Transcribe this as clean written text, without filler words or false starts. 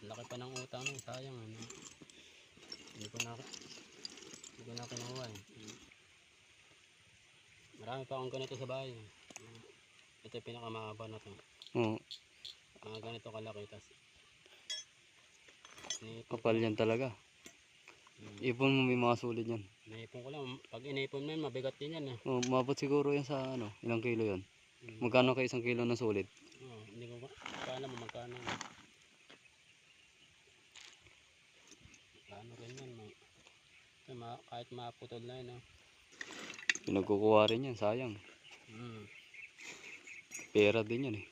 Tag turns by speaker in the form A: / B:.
A: Laki pa ng utang nun, sayang ano. Hindi ko na kinuha eh. Marami pa akong ganito sa bahay. Ito yung pinakamahaba na to.
B: Oo.
A: Mga ganito kalaki. Tas,
B: Kapal yan talaga. Ipon mo may mga sulit yan.
A: Naipon ko lang. Pag inipon mo yan, mabigat din yan eh.
B: Oh, mabot siguro yan sa ano, ilang kilo yan. Magkano kay 1 kilo ng sulit?
A: Hindi ko alam mo magkano. Magkano rin yan. Kahit maputol na yun.
B: Pinagkukuha rin yan, sayang. Pera din yan eh.